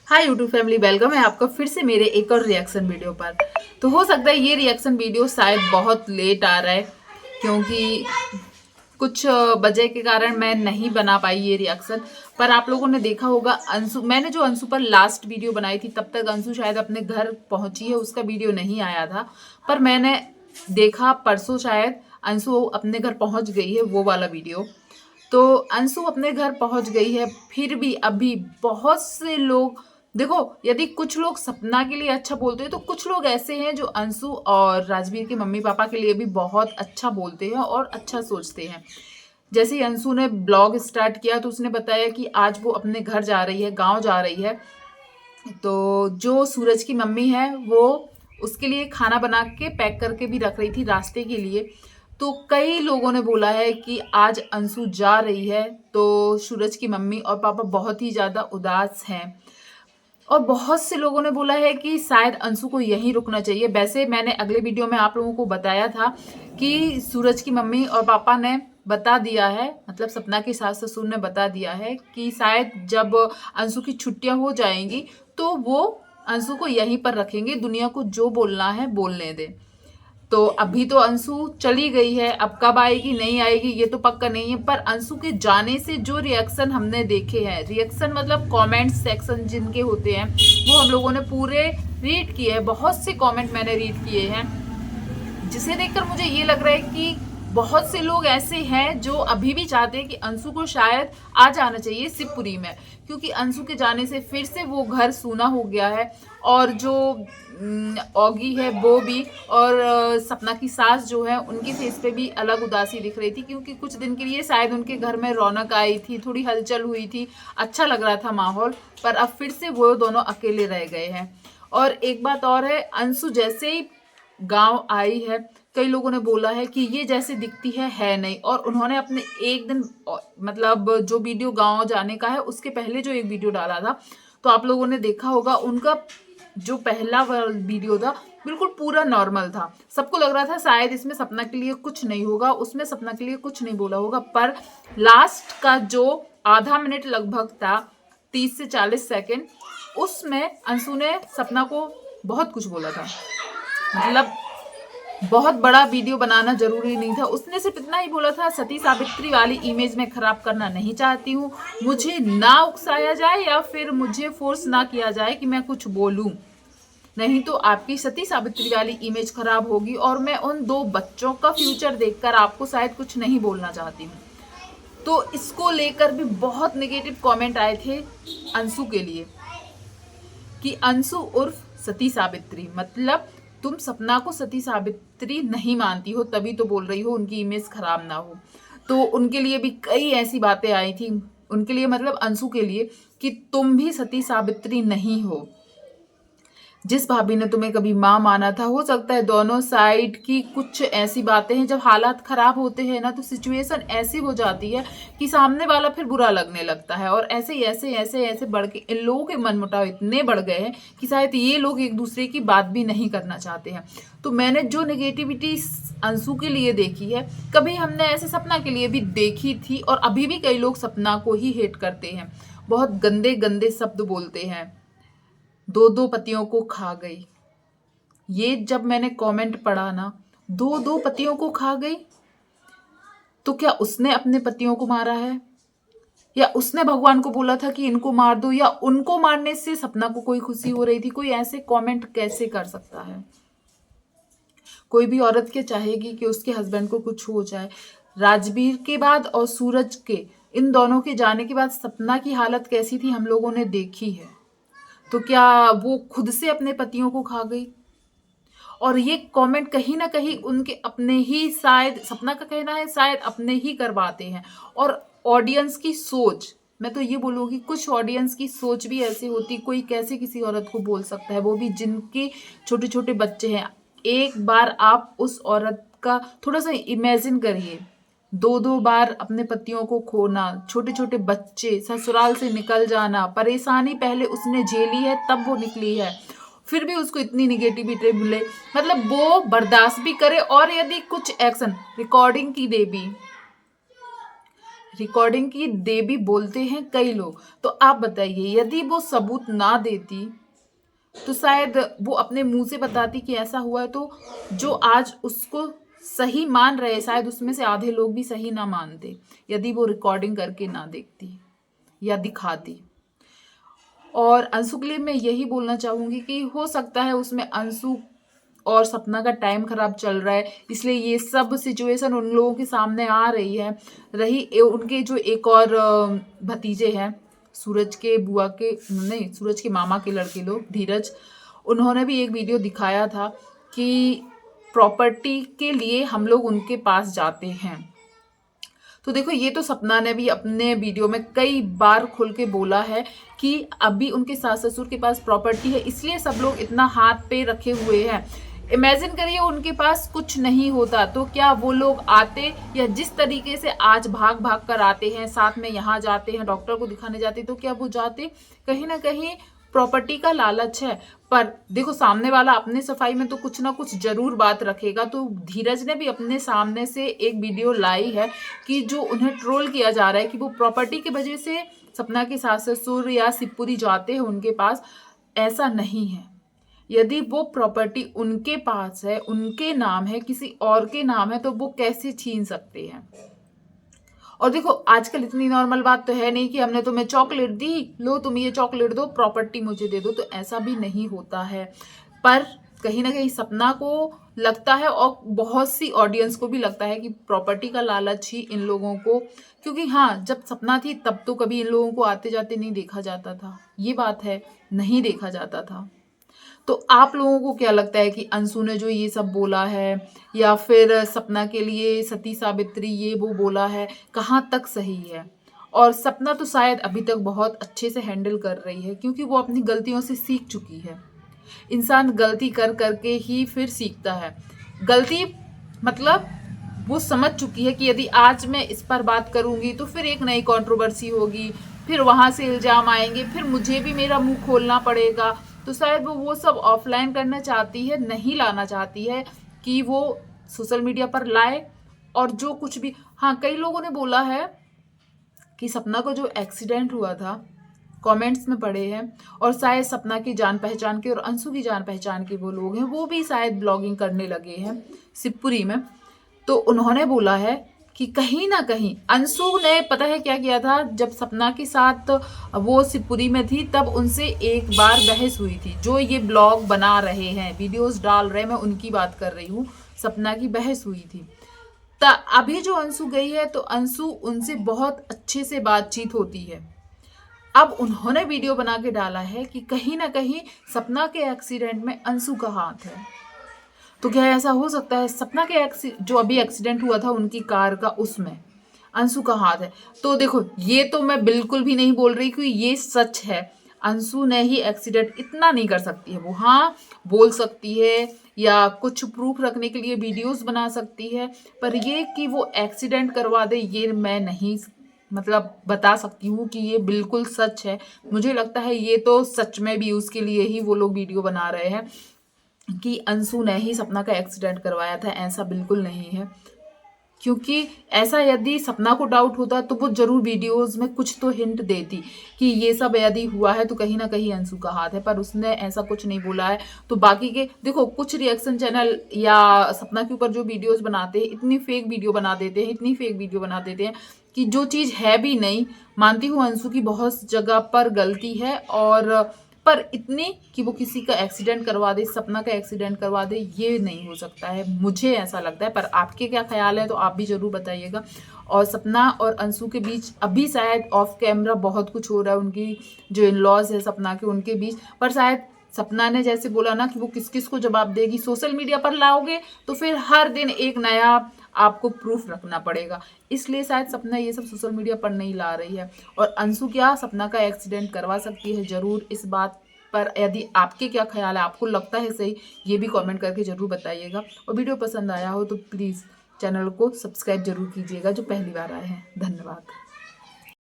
Hi YouTube family, welcome है आपका फिर से मेरे एक और रिएक्शन वीडियो पर। तो हो सकता है ये रिएक्शन वीडियो शायद बहुत लेट आ रहा है, क्योंकि कुछ वजह के कारण मैं नहीं बना पाई ये रिएक्शन। पर आप लोगों ने देखा होगा अंशु, मैंने जो अंशु पर लास्ट वीडियो बनाई थी तब तक अंशु शायद अपने घर पहुंची है, उसका वीडियो नहीं आया था। पर मैंने देखा परसों शायद अंशु अपने घर पहुंच गई है, वो वाला वीडियो। तो अंशु अपने घर पहुंच गई है, फिर भी अभी बहुत से लोग, देखो, यदि कुछ लोग सपना के लिए अच्छा बोलते हैं तो कुछ लोग ऐसे हैं जो अंशु और राजवीर के मम्मी पापा के लिए भी बहुत अच्छा बोलते हैं और अच्छा सोचते हैं। जैसे ही अंशु ने ब्लॉग स्टार्ट किया तो उसने बताया कि आज वो अपने घर जा रही है, गांव जा रही है। तो जो सूरज की मम्मी है वो उसके लिए खाना बना के पैक करके भी रख रही थी रास्ते के लिए। तो कई लोगों ने बोला है कि आज अंशु जा रही है तो सूरज की मम्मी और पापा बहुत ही ज़्यादा उदास हैं। और बहुत से लोगों ने बोला है कि शायद अंशु को यहीं रुकना चाहिए। वैसे मैंने अगले वीडियो में आप लोगों को बताया था कि सूरज की मम्मी और पापा ने बता दिया है, मतलब सपना की सास ससुर ने बता दिया है कि शायद जब अंशु की छुट्टियां हो जाएंगी तो वो अंशु को यहीं पर रखेंगे, दुनिया को जो बोलना है बोलने दे। तो अभी तो अंशु चली गई है, अब कब आएगी नहीं आएगी ये तो पक्का नहीं है। पर अंशु के जाने से जो रिएक्शन हमने देखे हैं, रिएक्शन मतलब कमेंट सेक्शन जिनके होते हैं, वो हम लोगों ने पूरे रीड किए हैं। बहुत से कमेंट मैंने रीड किए हैं, जिसे देखकर मुझे ये लग रहा है कि बहुत से लोग ऐसे हैं जो अभी भी चाहते हैं कि अंशु को शायद आ जाना चाहिए शिवपुरी में, क्योंकि अंशु के जाने से फिर से वो घर सूना हो गया है। और जो ऑगी है वो भी, और सपना की सास जो है उनकी फेस पे भी अलग उदासी दिख रही थी, क्योंकि कुछ दिन के लिए शायद उनके घर में रौनक आई थी, थोड़ी हलचल हुई थी, अच्छा लग रहा था माहौल। पर अब फिर से वो दोनों अकेले रह गए हैं। और एक बात और है, अंशु जैसे ही गांव आई है, कई लोगों ने बोला है कि ये जैसे दिखती है नहीं। और उन्होंने अपने एक दिन मतलब जो वीडियो गांव जाने का है उसके पहले जो एक वीडियो डाला था, तो आप लोगों ने देखा होगा उनका जो पहला वीडियो था बिल्कुल पूरा नॉर्मल था। सबको लग रहा था शायद इसमें सपना के लिए कुछ नहीं होगा, उसमें सपना के लिए कुछ नहीं बोला होगा। पर लास्ट का जो आधा मिनट लगभग था, 30 से 40 सेकेंड, उसमें अंशु ने सपना को बहुत कुछ बोला था। मतलब बहुत बड़ा वीडियो बनाना जरूरी नहीं था, उसने सिर्फ इतना ही बोला था, सती सावित्री वाली इमेज में खराब करना नहीं चाहती हूँ, मुझे ना उकसाया जाए या फिर मुझे फोर्स ना किया जाए कि मैं कुछ बोलूं, नहीं तो आपकी सती सावित्री वाली इमेज खराब होगी और मैं उन दो बच्चों का फ्यूचर देखकर आपको शायद कुछ नहीं बोलना चाहती हूँ। तो इसको लेकर भी बहुत नेगेटिव कमेंट आए थे अंशु के लिए कि अंशु उर्फ सती सावित्री, मतलब तुम सपना को सती सावित्री नहीं मानती हो तभी तो बोल रही हो उनकी इमेज खराब ना हो। तो उनके लिए भी कई ऐसी बातें आई थी, उनके लिए मतलब अंशु के लिए, कि तुम भी सती सावित्री नहीं हो। जिस भाभी ने तुम्हें कभी माँ माना था, हो सकता है दोनों साइड की कुछ ऐसी बातें हैं, जब हालात खराब होते हैं ना तो सिचुएशन ऐसी हो जाती है कि सामने वाला फिर बुरा लगने लगता है। और ऐसे ही ऐसे ऐसे ऐसे बढ़ के इन लोगों के मनमुटाव इतने बढ़ गए हैं कि शायद ये लोग एक दूसरे की बात भी नहीं करना चाहते हैं। तो मैंने जो नेगेटिविटी अंशु के लिए देखी है, कभी हमने ऐसे सपना के लिए भी देखी थी, और अभी भी कई लोग सपना को ही हेट करते हैं, बहुत गंदे गंदे शब्द बोलते हैं, दो दो पतियों को खा गई। ये जब मैंने कमेंट पढ़ा ना, दो दो पतियों को खा गई, तो क्या उसने अपने पतियों को मारा है, या उसने भगवान को बोला था कि इनको मार दो, या उनको मारने से सपना को कोई खुशी हो रही थी? कोई ऐसे कमेंट कैसे कर सकता है? कोई भी औरत क्या चाहेगी कि उसके हस्बैंड को कुछ हो जाए? राजवीर के बाद और सूरज के, इन दोनों के जाने के बाद सपना की हालत कैसी थी हम लोगों ने देखी है। तो क्या वो खुद से अपने पतियों को खा गई? और ये कमेंट कहीं ना कहीं उनके अपने ही, शायद सपना का कहना है, शायद अपने ही करवाते हैं। और ऑडियंस की सोच, मैं तो ये बोलूँगी कुछ ऑडियंस की सोच भी ऐसी होती, कोई कैसे किसी औरत को बोल सकता है, वो भी जिनके छोटे छोटे बच्चे हैं। एक बार आप उस औरत का थोड़ा सा इमेजिन करिए, दो दो बार अपने पतियों को खोना, छोटे छोटे बच्चे, ससुराल से निकल जाना, परेशानी पहले उसने झेली है तब वो निकली है, फिर भी उसको इतनी निगेटिविटी मिले, मतलब वो बर्दाश्त भी करे, और यदि कुछ एक्शन रिकॉर्डिंग की दे भी, रिकॉर्डिंग की दे भी बोलते हैं कई लोग। तो आप बताइए, यदि वो सबूत ना देती तो शायद वो अपने मुंह से बताती कि ऐसा हुआ है, तो जो आज उसको सही मान रहे शायद उसमें से आधे लोग भी सही ना मानते, यदि वो रिकॉर्डिंग करके ना देखती या दिखाती। और अंशु के लिए मैं यही बोलना चाहूंगी कि हो सकता है उसमें अंशु और सपना का टाइम खराब चल रहा है, इसलिए ये सब सिचुएशन उन लोगों के सामने आ रही है। उनके जो एक और भतीजे हैं, सूरज के बुआ के नहीं, सूरज के मामा के लड़के लोग, धीरज, उन्होंने भी एक वीडियो दिखाया था कि प्रॉपर्टी के लिए हम लोग उनके पास जाते हैं। तो देखो, ये तो सपना ने भी अपने वीडियो में कई बार खुल के बोला है कि अभी उनके सास ससुर के पास प्रॉपर्टी है, इसलिए सब लोग इतना हाथ पे रखे हुए हैं। इमेजिन करिए उनके पास कुछ नहीं होता तो क्या वो लोग आते, या जिस तरीके से आज भाग भाग कर आते हैं, साथ में यहाँ जाते हैं, डॉक्टर को दिखाने जाते, तो क्या वो जाते? कहीं ना कहीं प्रॉपर्टी का लालच है। पर देखो, सामने वाला अपने सफाई में तो कुछ ना कुछ जरूर बात रखेगा। तो धीरज ने भी अपने सामने से एक वीडियो लाई है कि जो उन्हें ट्रोल किया जा रहा है कि वो प्रॉपर्टी की वजह से सपना के सास ससुर या शिवपुरी जाते हैं उनके पास। ऐसा नहीं है। यदि वो प्रॉपर्टी उनके पास है, उनके नाम है, किसी और के नाम है, तो वो कैसे छीन सकते हैं? और देखो, आजकल इतनी नॉर्मल बात तो है नहीं कि हमने तुम्हें चॉकलेट दी, लो तुम ये चॉकलेट दो, प्रॉपर्टी मुझे दे दो। तो ऐसा भी नहीं होता है। पर कहीं ना कहीं सपना को लगता है और बहुत सी ऑडियंस को भी लगता है कि प्रॉपर्टी का लालच ही इन लोगों को, क्योंकि हाँ, जब सपना थी तब तो कभी इन लोगों को आते जाते नहीं देखा जाता था, ये बात है, नहीं देखा जाता था। तो आप लोगों को क्या लगता है कि अंशु ने जो ये सब बोला है, या फिर सपना के लिए सती सावित्री ये वो बोला है, कहाँ तक सही है? और सपना तो शायद अभी तक बहुत अच्छे से हैंडल कर रही है, क्योंकि वो अपनी गलतियों से सीख चुकी है। इंसान गलती कर करके ही फिर सीखता है। गलती मतलब वो समझ चुकी है कि यदि आज मैं इस पर बात करूंगी तो फिर एक नई कंट्रोवर्सी होगी, फिर वहां से इल्जाम आएंगे, फिर मुझे भी मेरा मुंह खोलना पड़ेगा। तो शायद वो सब ऑफलाइन करना चाहती है, नहीं लाना चाहती है कि वो सोशल मीडिया पर लाए। और जो कुछ भी, हाँ, कई लोगों ने बोला है कि सपना को जो एक्सीडेंट हुआ था, कमेंट्स में पढ़े हैं, और शायद सपना की जान पहचान के और अंशु की जान पहचान के वो लोग हैं, वो भी शायद ब्लॉगिंग करने लगे हैं शिवपुरी में। तो उन्होंने बोला है कि कहीं ना कहीं अंशु ने पता है क्या किया था, जब सपना के साथ वो शिवपुरी में थी तब उनसे एक बार बहस हुई थी। जो ये ब्लॉग बना रहे हैं, वीडियोस डाल रहे हैं, मैं उनकी बात कर रही हूँ, सपना की बहस हुई थी। अभी जो अंशु गई है तो अंशु उनसे बहुत अच्छे से बातचीत होती है। अब उन्होंने वीडियो बना के डाला है कि कहीं ना कहीं सपना के एक्सीडेंट में अंशु का हाथ है। तो क्या ऐसा हो सकता है सपना के जो अभी एक्सीडेंट हुआ था उनकी कार का, उसमें अंशु का हाथ है? तो देखो, ये तो मैं बिल्कुल भी नहीं बोल रही कि ये सच है। अंशु ने ही एक्सीडेंट, इतना नहीं कर सकती है वो, हाँ बोल सकती है या कुछ प्रूफ रखने के लिए वीडियोस बना सकती है, पर ये कि वो एक्सीडेंट करवा दे, ये मैं नहीं मतलब बता सकती हूँ कि ये बिल्कुल सच है। मुझे लगता है ये तो सच में भी उसके लिए ही वो लोग वीडियो बना रहे हैं कि अंशु ने ही सपना का एक्सीडेंट करवाया था। ऐसा बिल्कुल नहीं है, क्योंकि ऐसा यदि सपना को डाउट होता तो वो जरूर वीडियोस में कुछ तो हिंट देती कि ये सब यदि हुआ है तो कहीं ना कहीं अंशु का हाथ है, पर उसने ऐसा कुछ नहीं बोला है। तो बाकी के देखो, कुछ रिएक्शन चैनल या सपना के ऊपर जो वीडियोस बनाते हैं, इतनी फेक वीडियो बना देते हैं, इतनी फेक वीडियो बना देते हैं कि जो चीज़ है भी नहीं। मानती हूँ अंशु की बहुत जगह पर गलती है, और पर इतनी कि वो किसी का एक्सीडेंट करवा दे, सपना का एक्सीडेंट करवा दे, ये नहीं हो सकता है, मुझे ऐसा लगता है। पर आपके क्या ख्याल है तो आप भी जरूर बताइएगा। और सपना और अंशु के बीच अभी शायद ऑफ कैमरा बहुत कुछ हो रहा है, उनकी जो इन लॉज है सपना के, उनके बीच। पर शायद सपना ने जैसे बोला ना कि वो किस किस को जवाब देगी, सोशल मीडिया पर लाओगे तो फिर हर दिन एक नया आपको प्रूफ रखना पड़ेगा, इसलिए शायद सपना ये सब सोशल मीडिया पर नहीं ला रही है। और अंशु क्या सपना का एक्सीडेंट करवा सकती है जरूर। इस बात पर यदि आपके क्या ख्याल है, आपको लगता है सही, ये भी कमेंट करके जरूर बताइएगा। और वीडियो पसंद आया हो तो प्लीज़ चैनल को सब्सक्राइब जरूर कीजिएगा जो पहली बार आए हैं। धन्यवाद।